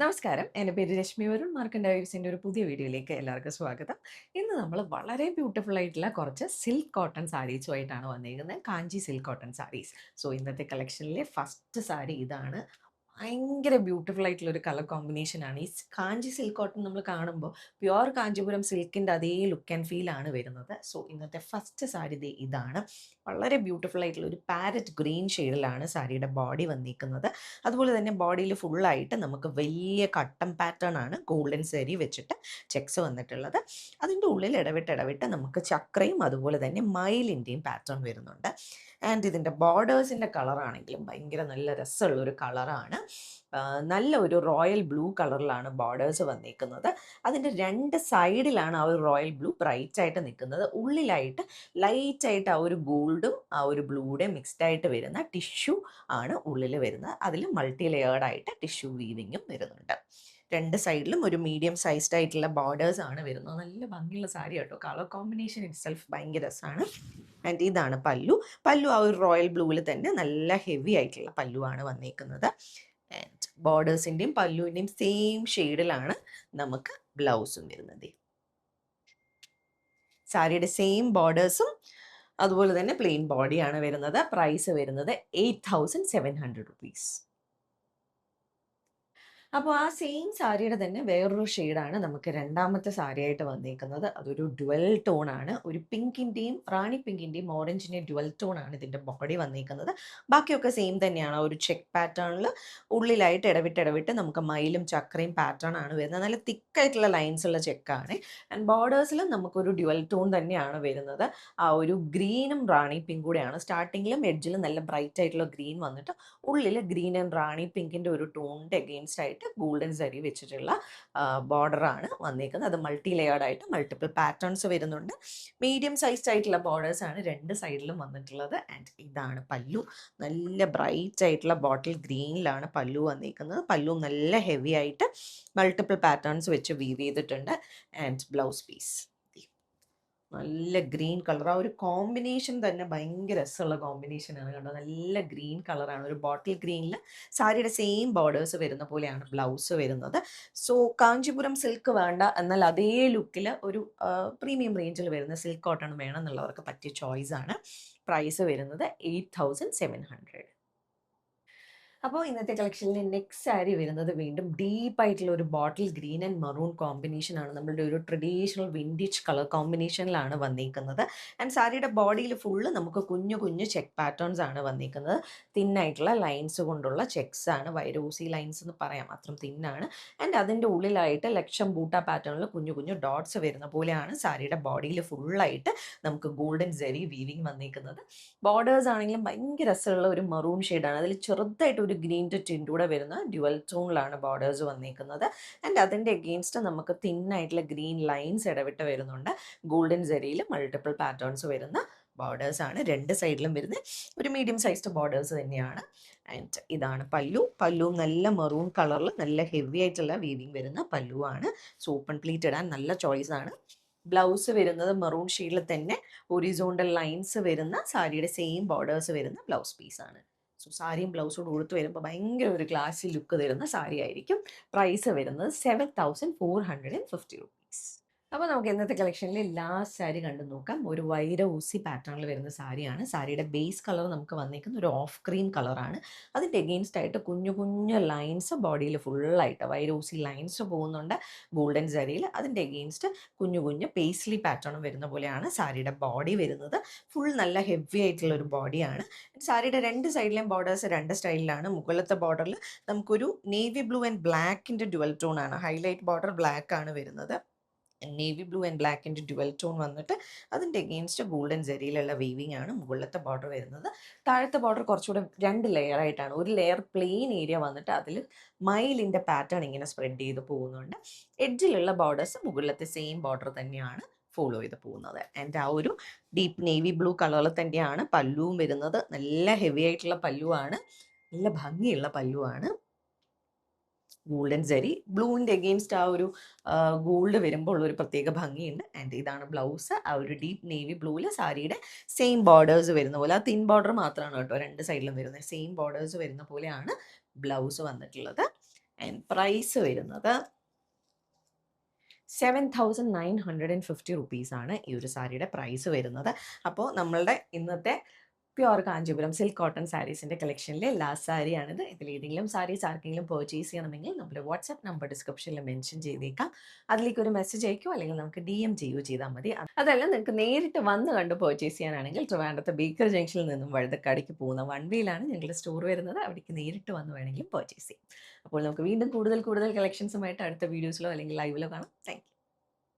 നമസ്കാരം. എൻ്റെ പേര് രശ്മി വരുൺ. മാർക്കൻ ഡയറീസിൻ്റെ ഒരു പുതിയ വീഡിയോയിലേക്ക് എല്ലാവർക്കും സ്വാഗതം. ഇന്ന് നമ്മൾ വളരെ ബ്യൂട്ടിഫുൾ ആയിട്ടുള്ള കുറച്ച് സിൽക്ക് കോട്ടൺ സാരീസുമായിട്ടാണ് വന്നിരിക്കുന്നത്. കാഞ്ചി സിൽക്ക് കോട്ടൺ സാരീസ്. സോ ഇന്നത്തെ കളക്ഷനിലെ ഫസ്റ്റ് സാരി ഇതാണ്. ഭയങ്കര ബ്യൂട്ടിഫുൾ ആയിട്ടുള്ള ഒരു കളർ കോമ്പിനേഷൻ ആണ്. ഈ കാഞ്ചി സിൽക്ക് കോട്ടൺ നമ്മൾ കാണുമ്പോൾ പ്യുവർ കാഞ്ചീപുരം സിൽക്കിൻ്റെ അതേ ലുക്ക് ആൻഡ് ഫീൽ ആണ് വരുന്നത്. സോ ഇന്നത്തെ ഫസ്റ്റ് സാരി ഇതാണ്. വളരെ ബ്യൂട്ടിഫുൾ ആയിട്ടുള്ള ഒരു പാരറ്റ് ഗ്രീൻ ഷെയ്ഡിലാണ് സാരിയുടെ ബോഡി വന്നിരിക്കുന്നത്. അതുപോലെ തന്നെ ബോഡിയിൽ ഫുള്ളായിട്ട് നമുക്ക് വലിയ കട്ടം പാറ്റേൺ ആണ് ഗോൾഡൻ സാരി വെച്ചിട്ട് ചെക്സ് വന്നിട്ടുള്ളത്. അതിൻ്റെ ഉള്ളിൽ ഇടവിട്ട് നമുക്ക് ചക്രയും അതുപോലെ തന്നെ മയിലിൻ്റെയും പാറ്റേൺ വരുന്നുണ്ട്. ആൻഡ് ഇതിൻ്റെ ബോർഡേഴ്സിൻ്റെ കളറാണെങ്കിലും ഭയങ്കര നല്ല രസമുള്ളൊരു കളറാണ്. നല്ല ഒരു റോയൽ ബ്ലൂ കളറിലാണ് ബോർഡേഴ്സ് വന്നിരിക്കുന്നത്. അതിൻ്റെ രണ്ട് സൈഡിലാണ് ആ ഒരു റോയൽ ബ്ലൂ ബ്രൈറ്റ് ആയിട്ട് നിൽക്കുന്നത്. ഉള്ളിലായിട്ട് ലൈറ്റായിട്ട് ആ ഒരു ഗോൾഡും ആ ഒരു ബ്ലൂയുടെ മിക്സ്ഡ് ആയിട്ട് വരുന്ന ടിഷ്യൂ ആണ് ഉള്ളിൽ വരുന്നത്. അതിൽ മൾട്ടി ലെയേർഡ് ആയിട്ട് ടിഷ്യൂ വീവിങ്ങും വരുന്നുണ്ട്. രണ്ട് സൈഡിലും ഒരു മീഡിയം സൈസ്ഡ് ആയിട്ടുള്ള ബോർഡേഴ്സ് ആണ് വരുന്നത്. നല്ല ഭംഗിയുള്ള സാരി കേട്ടോ. കളർ കോമ്പിനേഷൻ ഇറ്റ് സെൽഫ് ഭയങ്കര രസമാണ്. ആൻഡ് ഇതാണ് പല്ലു. പല്ലു ആ ഒരു റോയൽ ബ്ലൂവിൽ തന്നെ നല്ല ഹെവി ആയിട്ടുള്ള പല്ലു ആണ് വന്നേക്കുന്നത്. ആൻഡ് ബോർഡേഴ്സിൻ്റെയും പല്ലുവിൻ്റെയും സെയിം ഷെയ്ഡിലാണ് നമുക്ക് ബ്ലൗസും വരുന്നത്. സാരിയുടെ സെയിം ബോർഡേഴ്സും അതുപോലെ തന്നെ പ്ലെയിൻ ബോഡിയാണ് വരുന്നത്. പ്രൈസ് വരുന്നത് 8700 rupees. അപ്പോൾ ആ സെയിം സാരിയുടെ തന്നെ വേറൊരു ഷെയ്ഡാണ് നമുക്ക് രണ്ടാമത്തെ സാരിയായിട്ട് വന്നിരിക്കുന്നത്. അതൊരു ഡ്യുവൽ ടോൺ ആണ്. ഒരു പിങ്കിൻ്റെയും റാണി പിങ്കിൻ്റെയും ഓറഞ്ചിൻ്റെയും ഡ്യുവൽ ടോൺ ആണ് ഇതിൻ്റെ ബോഡി വന്നിരിക്കുന്നത്. ബാക്കിയൊക്കെ സെയിം തന്നെയാണ്. ഒരു ചെക്ക് പാറ്റേണിൽ ഉള്ളിലായിട്ട് ഇടവിട്ട് നമുക്ക് മയിലും ചക്രയും പാറ്റേൺ ആണ് വരുന്നത്. നല്ല തിക്കായിട്ടുള്ള ലൈൻസ് ഉള്ള ചെക്കാണ്. ആൻഡ് ബോർഡേഴ്സിലും നമുക്കൊരു ഡ്യുവൽ ടോൺ തന്നെയാണ് വരുന്നത്. ആ ഒരു ഗ്രീനും റാണി പിങ്ക് കൂടെയാണ്. സ്റ്റാർട്ടിങ്ങിലും എഡ്ജിലും നല്ല ബ്രൈറ്റ് ആയിട്ടുള്ള ഗ്രീൻ വന്നിട്ട് ഉള്ളിൽ ഗ്രീൻ ആൻഡ് റാണി പിങ്കിൻ്റെ ഒരു ടോണിൻ്റെ അഗെയിൻസ്റ്റ് ആയിട്ട് ഗോൾഡൻ സരി വെച്ചിട്ടുള്ള ബോർഡറാണ് വന്നിരിക്കുന്നത്. അത് മൾട്ടി ലെയേർഡ് ആയിട്ട് മൾട്ടിപ്പിൾ പാറ്റേൺസ് വരുന്നുണ്ട്. മീഡിയം സൈസ്ഡ് ആയിട്ടുള്ള ബോർഡേഴ്സ് ആണ് രണ്ട് സൈഡിലും വന്നിട്ടുള്ളത്. ആൻഡ് ഇതാണ് പല്ലു. നല്ല ബ്രൈറ്റ് ആയിട്ടുള്ള ബോട്ടിൽ ഗ്രീനിലാണ് പല്ലു വന്നിരിക്കുന്നത്. പല്ലു നല്ല ഹെവി ആയിട്ട് മൾട്ടിപ്പിൾ പാറ്റേൺസ് വെച്ച് വീവ് ചെയ്തിട്ടുണ്ട്. ആൻഡ് ബ്ലൗസ് പീസ് നല്ല ഗ്രീൻ കളർ. ആ ഒരു കോമ്പിനേഷൻ തന്നെ ഭയങ്കര രസമുള്ള കോമ്പിനേഷനാണ് കണ്ടോ. നല്ല ഗ്രീൻ കളറാണ്. ഒരു ബോട്ടിൽ ഗ്രീനിൽ സാരിയുടെ സെയിം ബോർഡേഴ്സ് വരുന്ന പോലെയാണ് ബ്ലൗസ് വരുന്നത്. സോ കാഞ്ചീപുരം സിൽക്ക് വേണ്ട, എന്നാൽ അതേ ലുക്കിൽ ഒരു പ്രീമിയം റേഞ്ചിൽ വരുന്ന സിൽക്ക് കോട്ടൺ വേണം എന്നുള്ളവർക്ക് പറ്റിയ ചോയ്സ് ആണ്. പ്രൈസ് വരുന്നത് 8700. അപ്പോൾ ഇന്നത്തെ കളക്ഷനിൽ നെക്സ്റ്റ് സാരി വരുന്നത് വീണ്ടും ഡീപ്പായിട്ടുള്ള ഒരു bottle green and maroon combination ആണ്. നമ്മളുടെ ഒരു ട്രഡീഷണൽ വിൻറ്റേജ് കളർ കോമ്പിനേഷനിലാണ് വന്നിരിക്കുന്നത്. ആൻഡ് സാരിയുടെ ബോഡിയിൽ ഫുള്ള് നമുക്ക് കുഞ്ഞു കുഞ്ഞു ചെക്ക് പാറ്റേൺസ് ആണ് വന്നിരിക്കുന്നത്. തിന്നായിട്ടുള്ള ലൈൻസ് കൊണ്ടുള്ള ചെക്സ് ആണ്. വൈരോസി ലൈൻസ് എന്ന് പറയാം, അത്രയും തിന്നാണ്. ആൻഡ് അതിൻ്റെ ഉള്ളിലായിട്ട് ലക്ഷം ബൂട്ട പാറ്റേണിൽ കുഞ്ഞു കുഞ്ഞു ഡോട്ട്സ് വരുന്ന പോലെയാണ് സാരിയുടെ ബോഡിയിൽ ഫുള്ളായിട്ട് നമുക്ക് ഗോൾഡൻ സെറി വീവിങ് വന്നിരിക്കുന്നത്. ബോർഡേഴ്സ് ആണെങ്കിലും ഭയങ്കര രസമുള്ള ഒരു മറൂൺ ഷെയ്ഡാണ്. അതിൽ ചെറുതായിട്ട് ഒരു ഗ്രീൻ ടിൻ്റ് കൂടെ വരുന്ന ഡ്യുവൽ ടോണിലാണ് ബോർഡേഴ്സ് വന്നിരിക്കുന്നത്. ആൻഡ് അതിൻ്റെ എഗെയിൻസ്റ്റ് നമുക്ക് തിന്നായിട്ടുള്ള ഗ്രീൻ ലൈൻസ് ഇടവിട്ട് വരുന്നുണ്ട്. ഗോൾഡൻ സെറിയിൽ മൾട്ടിപ്പിൾ പാറ്റേൺസ് വരുന്ന ബോർഡേഴ്സ് ആണ് രണ്ട് സൈഡിലും വരുന്നത്. ഒരു മീഡിയം സൈസ്ഡ് ബോർഡേഴ്സ് തന്നെയാണ്. ആൻഡ് ഇതാണ് പല്ലു. പല്ലു നല്ല മെറൂൺ കളറിൽ നല്ല ഹെവി ആയിട്ടുള്ള വീവിങ് വരുന്ന പല്ലു ആണ്. സോ ഓപ്പൺ പ്ലീറ്റ് ഇടാൻ നല്ല ചോയ്സ് ആണ്. ബ്ലൗസ് വരുന്നത് മെറൂൺ ഷെയ്ഡിൽ തന്നെ ഹൊറിസോണ്ടൽ ലൈൻസ് വരുന്ന സാരിയുടെ സെയിം ബോർഡേഴ്സ് വരുന്ന ബ്ലൗസ് പീസാണ്. സോ സാരിയും ബ്ലൗസോട് കൊടുത്ത് വരുമ്പോൾ ഭയങ്കര ഒരു ക്ലാസി ലുക്ക് തരുന്ന സാരി ആയിരിക്കും. പ്രൈസ് വരുന്നത് 7450 rupees. അപ്പോൾ നമുക്ക് ഇന്നത്തെ കളക്ഷനിൽ ലാസ്റ്റ് സാരി കണ്ടു നോക്കാം. ഒരു വൈര ഊസി പാറ്റേണിൽ വരുന്ന സാരിയാണ്. സാരിയുടെ ബേസ് കളർ നമുക്ക് വന്നിരിക്കുന്ന ഒരു ഓഫ് ക്രീം കളറാണ്. അതിൻ്റെ എഗെയിൻസ്റ്റ് ആയിട്ട് കുഞ്ഞു കുഞ്ഞു ലൈൻസ് ബോഡിയിൽ ഫുള്ളായിട്ട് വൈര ഊസി ലൈൻസ് പോകുന്നുണ്ട് ഗോൾഡൻ സാരിയിൽ. അതിൻ്റെ എഗെയിൻസ്റ്റ് കുഞ്ഞു കുഞ്ഞു പേസ്ലി പാറ്റേൺ വരുന്ന പോലെയാണ് സാരിയുടെ ബോഡി വരുന്നത്. ഫുൾ നല്ല ഹെവി ആയിട്ടുള്ള ഒരു ബോഡിയാണ്. സാരിയുടെ രണ്ട് സൈഡിലെയും ബോർഡേഴ്സ് രണ്ട് സ്റ്റൈലിലാണ്. മുകളിലത്തെ ബോർഡറിൽ നമുക്കൊരു നേവി ബ്ലൂ ആൻഡ് ബ്ലാക്കിൻ്റെ ഡ്യുവൽ ടോൺ ആണ്. ഹൈലൈറ്റ് ബോർഡർ ബ്ലാക്ക് ആണ് വരുന്നത്. നേവി ബ്ലൂ ആൻഡ് ബ്ലാക്കിൻ്റെ ഡ്യുവൽ ടോൺ വന്നിട്ട് അതിൻ്റെ എഗെയിൻസ്റ്റ് ഗോൾഡൻ സെറിയിലുള്ള വീവിങ് ആണ് മുകളിലത്തെ ബോർഡർ വരുന്നത്. താഴത്തെ ബോർഡർ കുറച്ചുകൂടെ രണ്ട് ലെയർ ആയിട്ടാണ്. ഒരു ലെയർ പ്ലെയിൻ ഏരിയ വന്നിട്ട് അതിൽ മയിലിൻ്റെ പാറ്റേൺ ഇങ്ങനെ സ്പ്രെഡ് ചെയ്ത് പോകുന്നുണ്ട്. എഡ്ജിലുള്ള ബോർഡേഴ്സ് മുകളിലത്തെ സെയിം ബോർഡർ തന്നെയാണ് ഫോളോ ചെയ്ത് പോകുന്നത്. ആൻഡ് ആ ഒരു ഡീപ്പ് നേവി ബ്ലൂ കളറിൽ തന്നെയാണ് പല്ലുവും വരുന്നത്. നല്ല ഹെവി ആയിട്ടുള്ള പല്ലുവാണ്. നല്ല ഭംഗിയുള്ള പല്ലുവാണ്. ഗോൾഡൻ സെറി ബ്ലൂവിൻ്റെ എഗെയിൻസ്റ്റ് ആ ഒരു ഗോൾഡ് വരുമ്പോൾ ഉള്ളൊരു പ്രത്യേക ഭംഗിയുണ്ട്. ആൻഡ് ഇതാണ് ബ്ലൗസ്. ആ ഒരു ഡീപ്പ് നേവി ബ്ലൂവിൽ സാരിയുടെ സെയിം ബോർഡേഴ്സ് വരുന്ന പോലെ, ആ തിൻ ബോർഡർ മാത്രമാണ് കേട്ടോ രണ്ട് സൈഡിലും വരുന്നത്. സെയിം ബോർഡേഴ്സ് വരുന്ന പോലെയാണ് ബ്ലൗസ് വന്നിട്ടുള്ളത്. ആൻഡ് പ്രൈസ് വരുന്നത് 7,950 റുപ്പീസാണ് ഈ ഒരു സാരിയുടെ പ്രൈസ് വരുന്നത്. അപ്പോൾ നമ്മളുടെ ഇന്നത്തെ പ്യുവർ കാഞ്ചീപുരം സിൽക്ക് കോട്ടൺ സാരീസിൻ്റെ കളക്ഷനിലെ ലാസ്റ്റ് സാരിയാണിത്. ഇതിലേതെങ്കിലും സാരീസ് ആർക്കെങ്കിലും പർച്ചേസ് ചെയ്യണമെങ്കിൽ നമ്മുടെ വാട്സാപ്പ് നമ്പർ ഡിസ്ക്രിപ്ഷനിൽ മെൻഷൻ ചെയ്തേക്കാം. അതിലേക്ക് ഒരു മെസ്സേജ് അയക്കുകയോ അല്ലെങ്കിൽ നമുക്ക് DM ചെയ്യുകയോ ചെയ്താൽ മതി. അതല്ല നിങ്ങൾക്ക് നേരിട്ട് വന്ന് കണ്ട് പർച്ചേസ് ചെയ്യാനാണെങ്കിൽ ട്രിവാൻഡ്രത്തെ ബേക്കർ ജംഗ്ഷനിൽ നിന്നും വഴുതക്കാടിക്ക് പോകുന്ന വൺ വേയിലാണ് ഞങ്ങളുടെ സ്റ്റോർ വരുന്നത്. അവിടേക്ക് നേരിട്ട് വന്ന് വേണമെങ്കിലും പർച്ചേസ് ചെയ്യാം. അപ്പോൾ നമുക്ക് വീണ്ടും കൂടുതൽ കളക്ഷൻസുമായിട്ട് അടുത്ത വീഡിയോസിലോ അല്ലെങ്കിൽ ലൈവിലോ കാണാം. Thank you.